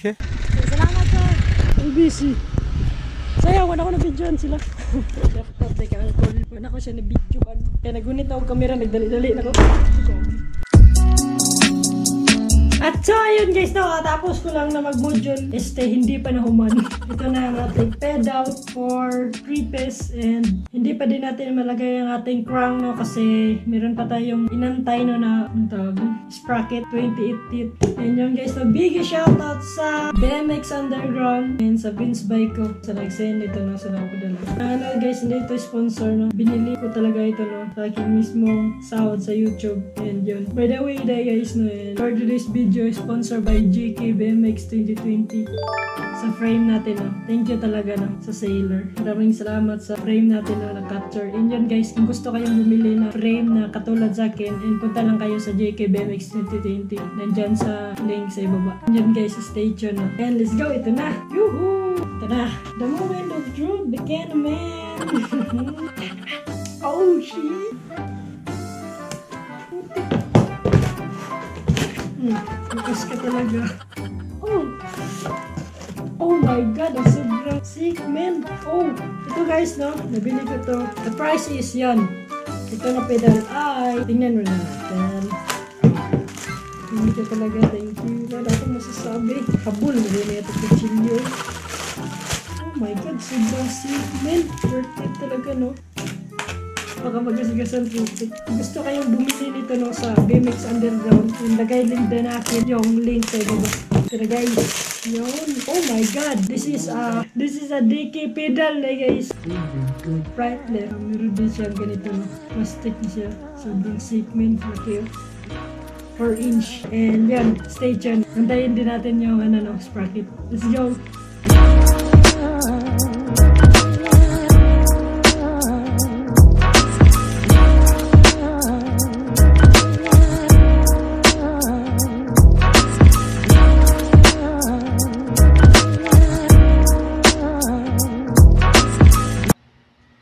Okay. Salamat sir. Ang busy. Sayang, wala ko na-videoan sila. Dapat teka, ang call. Wala ko siya na-videoan. Kaya nagunit ako camera, nagdali-dali na ko. At so, ayun guys, tapos ko lang na mag-module. Hindi pa nahuman. Ito na ang ating pedal for creepes and hindi pa din natin malagay ang ating crank, no, kasi meron pa tayong inantay, no, na sprocket 28 teeth. And yun guys, so big shoutout sa BMX Underground and sa Vince Bike ko sa nag-send ito, no, sa napadala. Ano guys, hindi ito sponsor, no. Binili ko talaga ito, no, sa aking mismong sahod sa YouTube. And yun. By the way, guys, no, and for today's video sponsored by JK BMX 2020 sa frame natin, no. Thank you talaga, no, sa Sailor. Maraming salamat sa frame natin, no, na capture. And yun guys, kung gusto kayong bumili na frame na katulad sa akin, and punta lang kayo sa JK BMX 2020. Nandyan sa link sa ibaba. And yun guys, stay tuned, no. And let's go, ito na. Yuhu! Ito na. The moment of truth began, man. Oh shit! Bukas ka talaga. Oh my god, ang sobrang sick, man. Oh, ito guys, no, nabili ko to. The price is yan. Ito na pedal ay, tingnan mo na natin. Hindi ka talaga, thank you. Wala akong masasabi. Habol mo rin ito kuchilyo. Oh my god, sobrang sick, man. Worth it talaga, no. Baka magasigasan fruit. Gusto kayong bumili nito, no, sa BMX Underground. Lagay din natin yung link sa ibaba. Pero guys, yun. Oh my god, this is a DK pedal, guys. Right there. Meron din siya ganito, no. Plastic na siya. Sobrang sick, man. Laki, 4 inch. And yan, stay tuned. Antayin din natin yung no, sprocket. Let's go.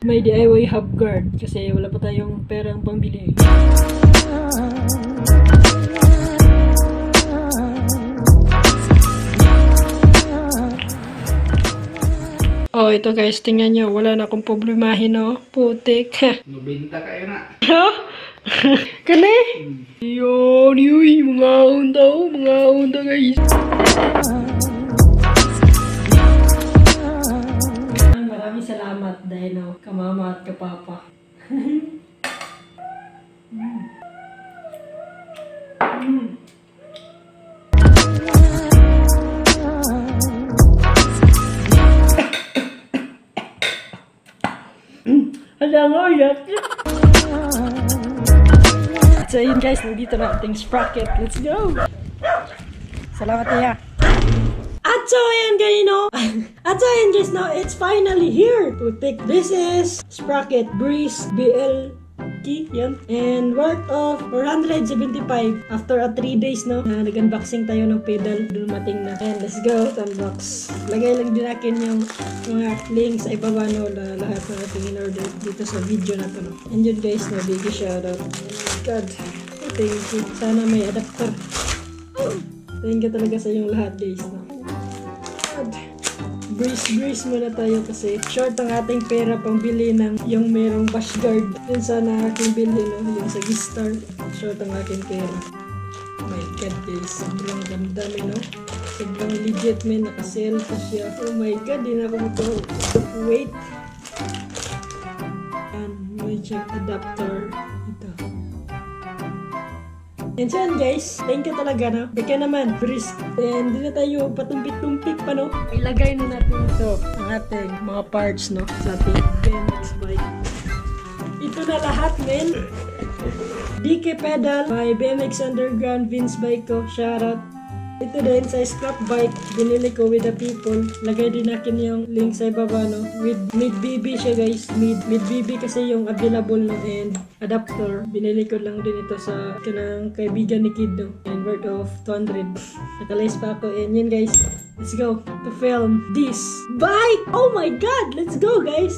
May DIY hub guard kasi wala pa tayong perang pambili. Oh, ito guys, tingnan nyo, wala na akong problemahin, no. Putik. Mabinta kayo na. Ha? Kani? Yun, mga unta guys. Maraming salamat dahil, no, kamama at kapapa. Alam mo, yak. So yun guys, nandito na ating sprocket. Let's go! Salamat niya. At so ayan guys, no? At so ayan guys, no? It's finally here to pick. This is sprocket Breeze BLT. Yan. And worth of 475 after 3 days, no? Nag-unboxing tayo ng pedal. Dumating na. And let's go, unbox. Lagay lang din natin yung mga links sa ibaba, no, na lahat na natin in-order dito sa video na to, no. And yun guys, no, big shoutout. Oh my god, thank you. Sana may adapter. Thank you talaga sa yung lahat guys, no. God. Breeze muna tayo kasi short ang ating pera pang bili ng yung merong bash guard. Yun sana aking bilhin, no, yung sa Gistar. Short ang aking pera. Oh my god guys, sobrang ganda, no. Sobrang legit, man. Naka-sell pa siya. Oh my god, di na ako wait. And may check adapter. Ito. And so guys, thank you talaga, no. Baka naman, Breeze. And di na tayo patumpik-tumpik pa, no. Ilagay na natin ito ang ating mga parts, no, sa ating BMX bike. Ito na lahat, men. DK pedal by BMX Underground Vince Bike ko. Shoutout. Ito din sa scrap bike, binili ko with the people. Lagay din natin yung link sa ibaba, no. With mid-BB siya guys. Mid-BB kasi yung available, no, and adapter. Binili ko lang din ito sa kanang kaibigan ni Kid, no. And worth of 200. Nakalays pa ako. And yun guys, let's go to film this bike. Oh my god, let's go guys.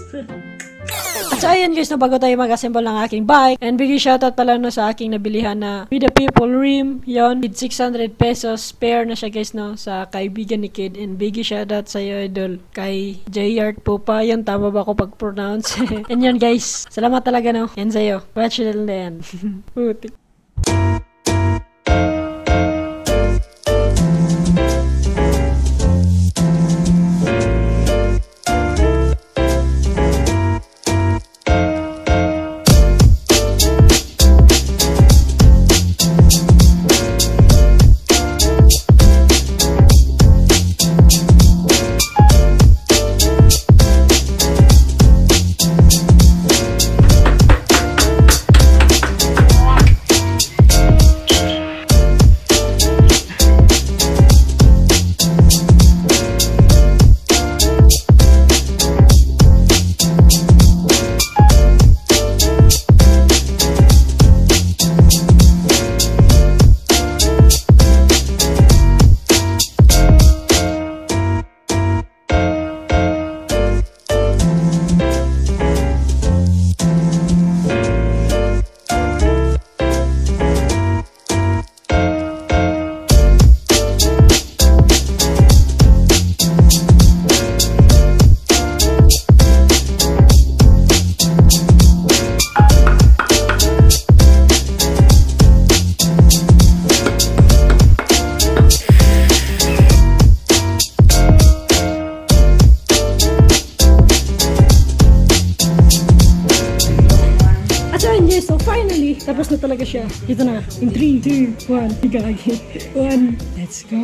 At so ayun guys, no, bago tayo mag-assemble ng aking bike, and bigay shoutout pala no sa aking nabilihan na With the People rim, yon, with 600 pesos, spare na siya guys no, sa kaibigan ni Kid, and bigay shoutout sa iyo idol, kay J-Art po pa, yun, tama ba ako pag-pronounce? And yun guys, salamat talaga no, and sa'yo, watch it till the end. Putik. So finally, tapos na talaga siya. Ito na. In 3, 2, 1. Higa lagi. 1. Let's go.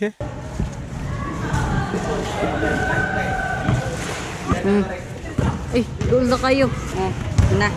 Okay. Ay, doon na kayo. Oh, na.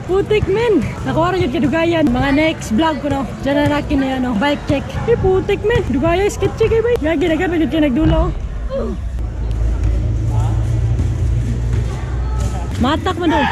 Putik men! Nakuha rin yung kadugayan. Mga next vlog ko no. Diyan na nakin na yan no. Bike check. Putik men! Dugaya skit check eh bay. Gagi nagano yung nagdulo. Matak man doon.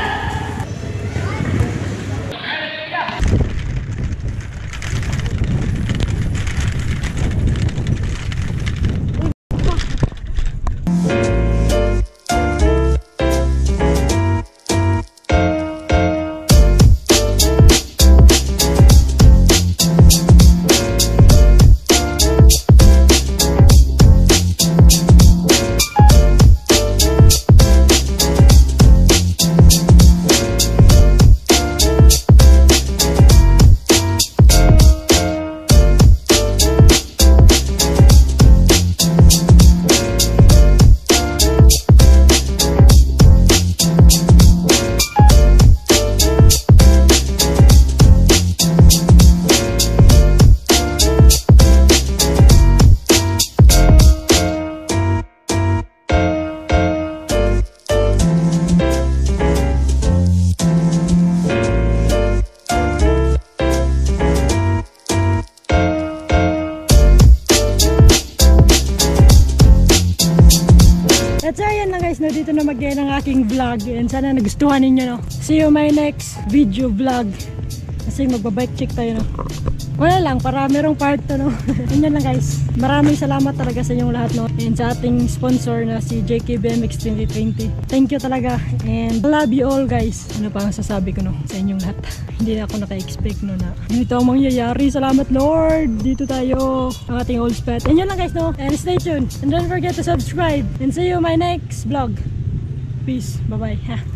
At so ayan lang guys, no, dito na mag-end ang aking vlog and sana nagustuhan ninyo no. See you my next video vlog. Kasi magbabike check tayo no. Wala lang, para merong part to no. Yan lang guys. Maraming salamat talaga sa inyong lahat no. And sa ating sponsor na si JK BMX 2020. Thank you talaga and love you all guys. Ano pa ang sasabi ko no sa inyong lahat. Hindi na ako naka-expect no na dito ang mangyayari. Salamat Lord. Dito tayo ang ating old spot. And yun lang guys no. And stay tuned. And don't forget to subscribe. And see you my next vlog. Peace. Bye bye.